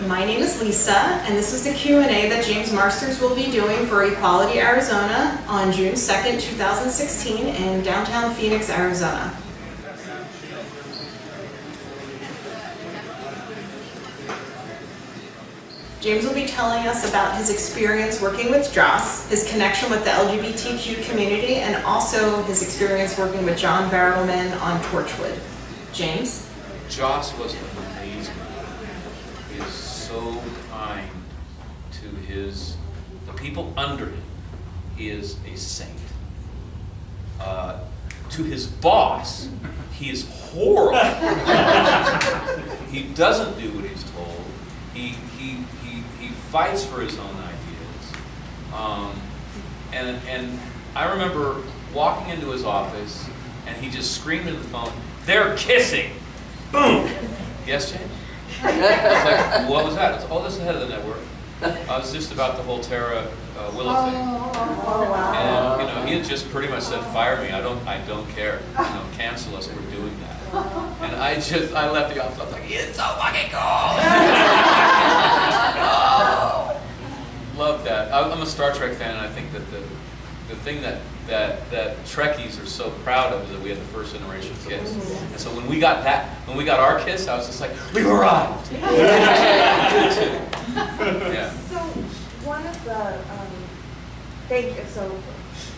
My name is Lisa, and this is the Q&A that James Marsters will be doing for Equality Arizona on June 2nd, 2016 in downtown Phoenix, Arizona. James will be telling us about his experience working with Joss, his connection with the LGBTQ community, and also his experience working with John Barrowman on Torchwood. James? Joss was amazing. He is so kind to the people under him. He is a saint. To his boss, he is horrible. He doesn't do what he's told. He fights for his own ideas. And I remember walking into his office, and he just screamed into the phone, "They're kissing!" Boom! Yes, James? I was like, what was that? Oh, this is the head of the network. I was just about the whole Tara Willow thing. And he had just pretty much said, "Fire me. I don't care. Cancel us. We're doing that." And I left the office. I was like, "It's so fucking cool!" Oh, love that. I'm a Star Trek fan, and I think that the thing that Trekkies are so proud of is that we had the first generation kiss. And so when we got our kiss, I was just like, "We've arrived." Yeah. So one of the so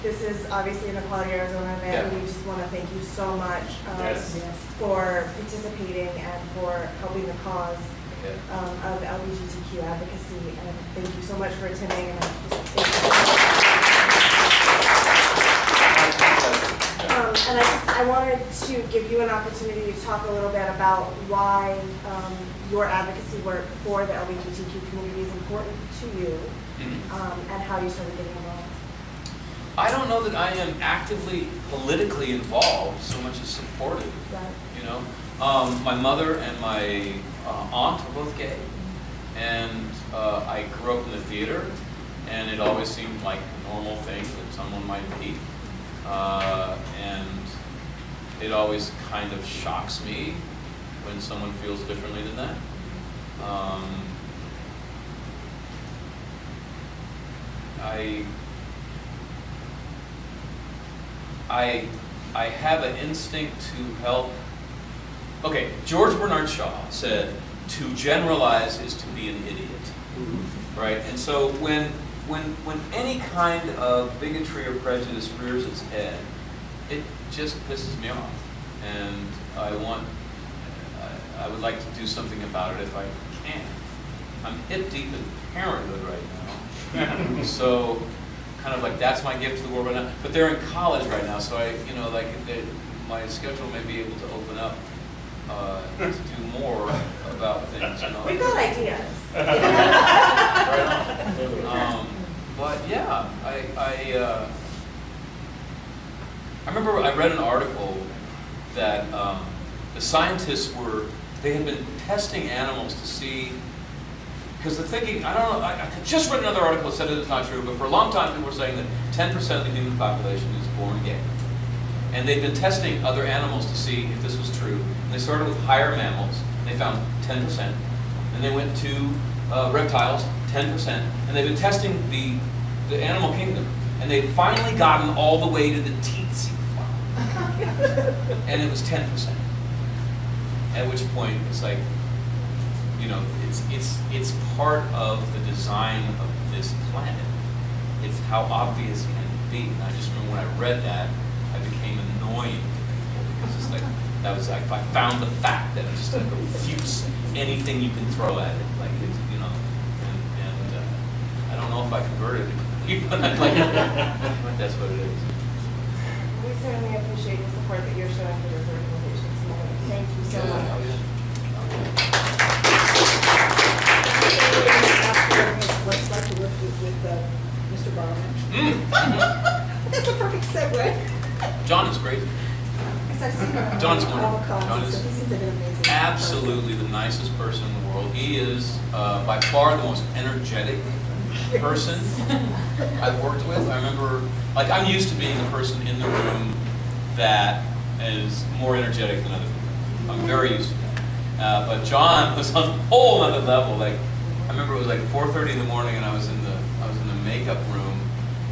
this is obviously in Equality Arizona event. Yeah. We just want to thank you so much Yes. for participating and for helping the cause of LGBTQ advocacy. And thank you so much for attending. And I wanted to give you an opportunity to talk a little bit about why your advocacy work for the LGBTQ community is important to you, and how you started getting involved. I don't know that I am actively politically involved so much as supportive. Right. My mother and my aunt are both gay, and I grew up in the theater, and it always seemed like a normal thing that someone might be. And it always kind of shocks me when someone feels differently than that. I have an instinct to help. Okay, George Bernard Shaw said, "To generalize is to be an idiot." Right? And so when any kind of bigotry or prejudice rears its head, it just pisses me off, and I would like to do something about it if I can. I'm hip deep in parenthood right now, so kind of like that's my gift to the world right now. But they're in college right now, so my schedule may be able to open up to do more about things. We've got ideas. But yeah, I remember I read an article that the scientists they had been testing animals to see, because the thinking, I don't know, I just read another article that said it's not true, but for a long time people were saying that 10% of the human population is born gay. And they'd been testing other animals to see if this was true. And they started with higher mammals, and they found 10%. And they went to reptiles, 10%. And they've been testing the animal kingdom. And they've finally gotten all the way to the tsetse fly. And it was 10%. At which point, it's like, it's part of the design of this planet. It's how obvious can it be. And I just remember when I read that, I became annoying to people because it's like, that was like, I found the fact that it's just like refutes anything you can throw at it. Like, it's, and I don't know if I converted it, but that's what it is. We certainly appreciate the support that you're showing for this organization tonight. Thank you so much. What's like to work with Mr. Barrowman? That's a perfect segue. John is great. John's wonderful. John is He seems like an amazing absolutely the nicest person in the world. He is by far the most energetic person I've worked with. I remember, I'm used to being the person in the room that is more energetic than other people. I'm very used to that. But John was on a whole other level. Like, I remember it was like 4:30 in the morning, and I was in the makeup room,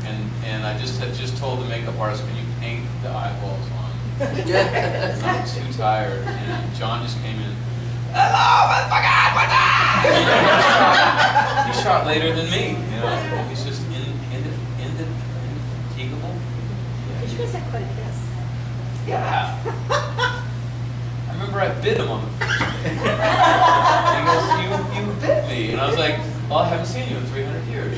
and I had just told the makeup artist, "Can you paint the eyeballs on?" I'm too tired, and John just came in. Hello, motherfucker! What's up? He shot later than me. You know, he's just indefatigable. But you guys had quite a kiss. Yeah. I remember I bit him on the first day. He goes, you bit me. And I was like, well, I haven't seen you in 300 years.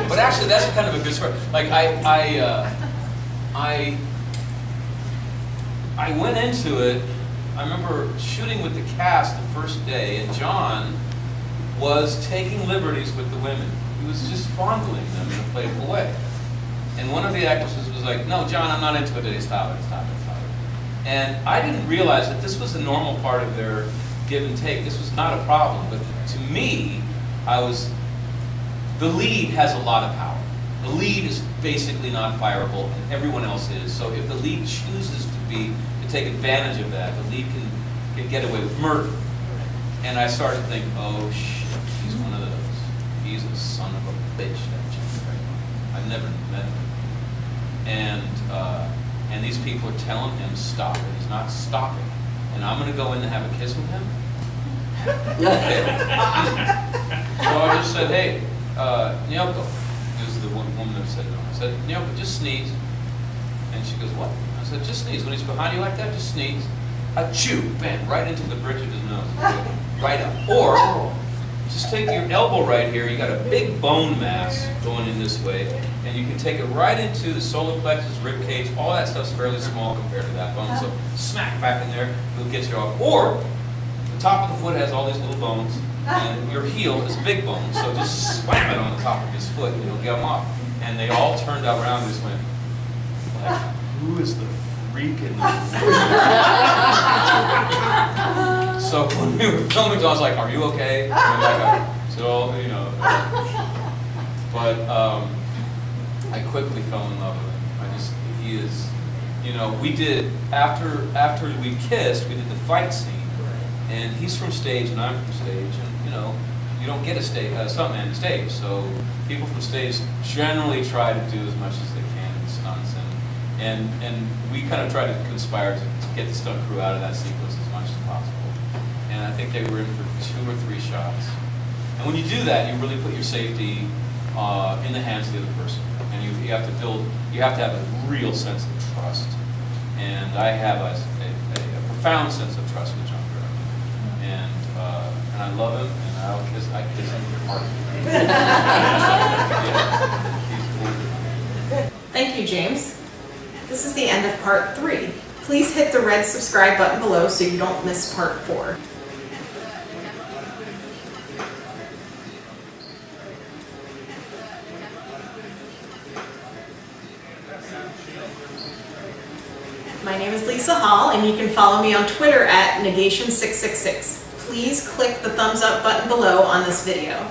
But actually, that's kind of a good story. Like, I went into it, I remember shooting with the cast the first day, and John was taking liberties with the women. He was just fondling them in a playful way. And one of the actresses was like, no, John, I'm not into it today, stop it. And I didn't realize that this was a normal part of their give and take. This was not a problem. But to me, the lead has a lot of power. The lead is basically not fireable, and everyone else is. So if the lead chooses to take advantage of that, the lead can get away with murder. And I started to think, oh shit, he's one of those. He's a son of a bitch, that James right now. I've never met him. And these people are telling him stop it. He's not stopping. And I'm gonna go in and have a kiss with him? Okay. So I just said, hey, Nyoko, this is the woman that said no. I said, Nyoko, just sneeze. And she goes, what? I said, just sneeze. When he's behind you like that, just sneeze. Achoo, bam, right into the bridge of his nose. Right up. Or, just take your elbow right here. You got a big bone mass going in this way. And you can take it right into the solar plexus, rib cage. All that stuff's fairly small compared to that bone. So smack back in there, it'll get you off. Or, the top of the foot has all these little bones. And your heel is a big bone. So just slam it on the top of his foot and you'll get them off. And they all turned around and just went, like, who is the freak in this? So when we were filming, I was like, are you okay? And I'm like, so, you know. But I quickly fell in love with him. He is, you know, we did, after we kissed, we did the fight scene. And he's from stage and I'm from stage. And, you know, you don't get a stuntman to stage. So people from stage generally try to do as much as they can in stunts. And we kind of try to conspire to get the stunt crew out of that sequence as much as possible. And I think they were in for 2 or 3 shots. And when you do that, you really put your safety in the hands of the other person. And you have to have a real sense of trust. And I have a profound sense of trust with John Barrowman. And I love him, and I kiss him hard. Thank you, James. This is the end of part 3. Please hit the red subscribe button below so you don't miss part 4. My name is Lisa Hall, and you can follow me on Twitter at Negation666. Please click the thumbs up button below on this video.